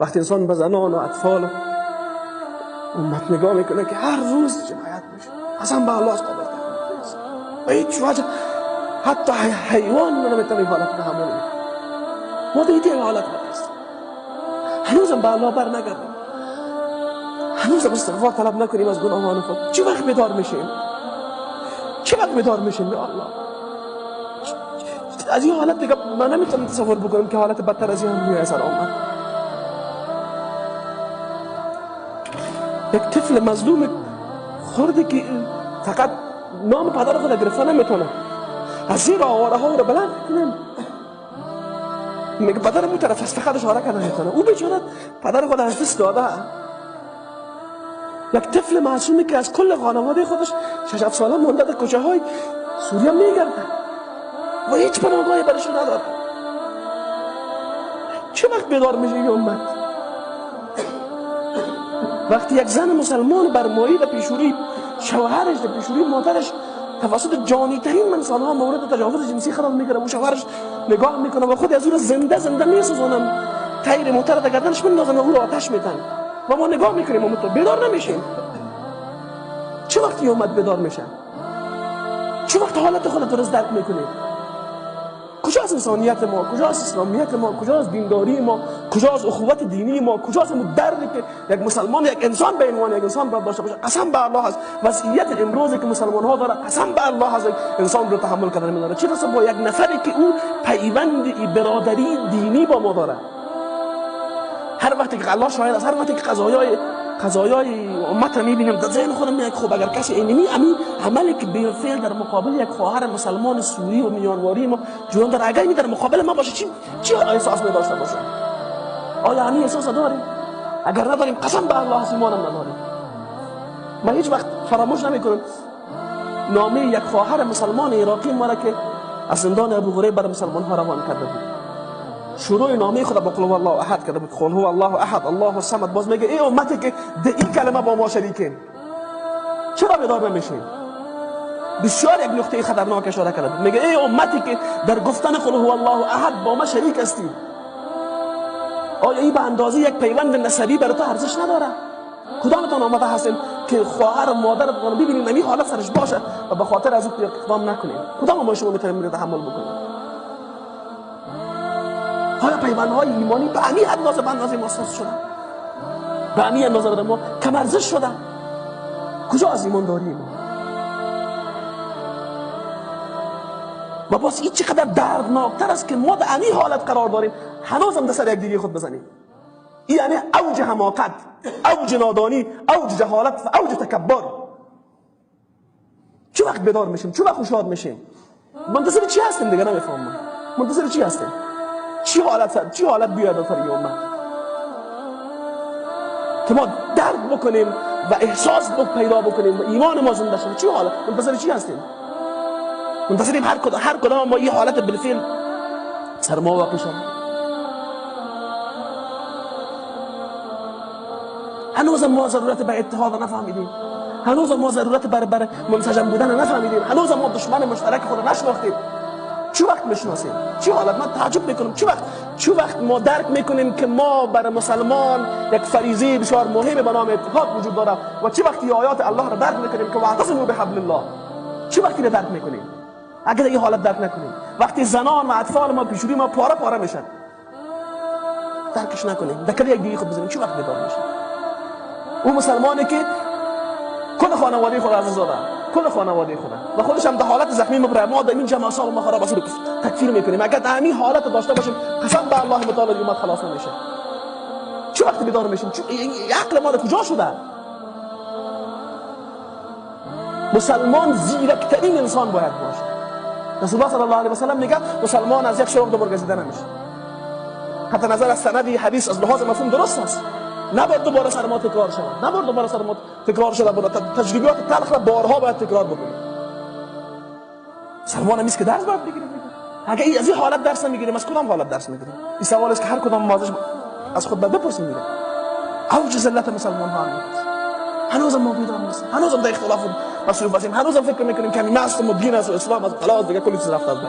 وقتی انسان به زنان و اطفال و امت نگاه میکنه که هر روز جنایت میشه، اصلا به الله قابل تحمل نیست و هیچ وجه، حتی حیوان نمیتونه این حالت تحمل کنه. ما دیگه این حالت هست، هنوزم به الله بر نگردیم، هنوزم استغفار طلب نکنیم از گناهان خود. چه وقت بیدار میشیم؟ چه وقت بیدار میشیم؟ یا الله، از این حالت دیگه من نمیتونم تصور بکنم که حالت بدتر از این هم روی سر آمد. یک طفل مظلوم خورده که فقط نام پدر خود گرفته نمیتونه، از زیر آواره ها رو بلند کنیم، میگه پدر اون طرف است، فقط اشاره کنه نمیتونه. او بیچاره پدر خود از دست داده. یک طفل معصومی که از کل خانواده خودش 6-7 ساله مونده در کوچه های سوریه میگرده و هیچ پناهگاهی برشون نداره. چه وقت بیدار میشه این امت؟ وقتی یک زن مسلمان برمایی در پیشوری شوهرش، در پیشوری مادرش توسط جانی ترین انسان ها مورد تجاوز جنسی قرار میگیره و شوهرش نگاه میکنه و خود از او را زنده میسوزونن، تیر موتر در گردنش میندازن و او را آتش میدن و ما نگاه میکنیم و بیدار نمیشیم. چه وقت این امت بیدار میشه؟ چه وقت حالت خود درست درک میکنیم؟ کجاست انسانیت ما؟ کجاست اسلامیت ما؟ کجاست دینداری ما؟ کجاست اخوت دینی ما؟ کجاست اون دردی که یک مسلمان، یک انسان به عنوان یک انسان باید داشته باشه؟ قسم به الله هست وضعیت امروزی که مسلمان ها داره، قسم به الله هست انسان رو تحمل کردن نمیداره. چه رسه با یک نفری که او پیوند برادری دینی با ما داره. هر وقتی که الله شاهد است، هر وقتی که قضایای امت رو میبینیم در ذهن خودم میاد خب اگر کسی اینمی عملی که به فعل در مقابل یک خواهر مسلمان سوری و میانواری ما جوان در اگر در مقابل ما باشه چی احساس می‌داشته باشه؟ آیا همین احساس داریم؟ اگر نداریم قسم به الله هست ایمانم نداریم. من هیچ وقت فراموش نمیکنم نامه یک خواهر مسلمان عراقی ما را که از زندان ابو غریب بر مسلمان ها روان کرده بود. شروع نامه خود با قل هو الله احد کرده بود، قل هو الله احد الله الصمد. باز میگه ای امتی که این کلمه با ما شریکین، چرا بیدار نمیشین؟ بسیار یک نقطه خطرناک اشاره کرده بود. میگه ای امتی که در گفتن قل هو الله احد با ما شریک هستید، آیا این به اندازه یک پیوند نسبی برای تو ارزش نداره؟ کدامتان آمده هستین که خواهر و مادرتان ببینید نمی حالت سرش باشه و به خاطر از او اقدام نکنید؟ کدام ما شما میتونید تحمل بکنید؟ آیا پیوندهای ایمانی به همین اندازه مؤسس شدن؟ به همین اندازه برای ما کم ارزش شدن؟ کجا از ایمان داریم ما؟ و باز این چقدر دردناکتر است که ما در همین حالت قرار داریم، هنوز هم در سر یک دیگه خود بزنیم. این یعنی اوج حماقت، اوج نادانی، اوج جهالت و اوج تکبر. چه وقت بیدار میشیم؟ چه وقت خوشحال میشیم؟ منتظر چی هستیم دیگه نمیفهمم. منتظر چی هستیم؟ چی حالت بیاد در این امت که ما درد بکنیم و احساس پیدا بکنیم و ایمان ما زنده شد؟ چی حالت؟ منتظر چی هستیم؟ منتظریم هر کدام ما این حالت بالفعل سر ما واقع شد؟ هنوز ما ضرورت به اتحاد نفهمیدیم، هنوز ما ضرورت بر منسجم بودن نفهمیدیم، هنوز ما دشمن مشترک خود نشناختیم. چه وقت میشناسیم؟ چه حالت؟ من تعجب میکنم چه وقت ما درک میکنیم که ما برای مسلمان یک فریضه بسیار مهم به نام اتحاد وجود داره و چه وقتی آیات الله را درک میکنیم که واعتصموا بحبل الله؟ چه وقتی را درک میکنیم؟ اگر این حالت درک نکنیم، وقتی زنان و اطفال ما پیشوری ما پاره میشن، درکش نکنیم، دکل یک دیگه خود بزنیم، چه وقت بیدار میشیم؟ اون مسلمانی که کل خانواده خود عزیز داره، کل خانواده خود و خودش هم در حالت زخمی مبرر، ما در این جمع سال ما خراب است رو تکفیر میکنیم. اگر در همین حالت داشته باشیم قسم به الله متعال امت خلاص نمیشه. چه وقت بیدار میشیم؟ عقل ما کجا شده؟ مسلمان زیرکترین انسان باید باشه. رسول الله صلی الله علیه و سلم میگه مسلمان از یک شراب دوباره گزیده نمیشه. حتی نظر از سندی حدیث از لحاظ مفهوم درست است. نباید دوباره سر ما تکرار شود، نباید دوباره سر ما تکرار شده بود. تجربیات تلخ را بارها باید تکرار بکنیم. مسلمان همیست که درس باید بگیریم. اگه از این حالت درس نمیگیریم، از کدام حالت درس میگیریم؟ این سوال است که هر کدام ما از خود بپرسیم. میگه اوج ذلت مسلمان ها هنوز ما بیدار نیستیم، هنوز در اختلاف مصروف هستیم، هنوز فکر میکنیم که مست و دین است و اسلام از خلاص دیگه کلی چیز رفته است.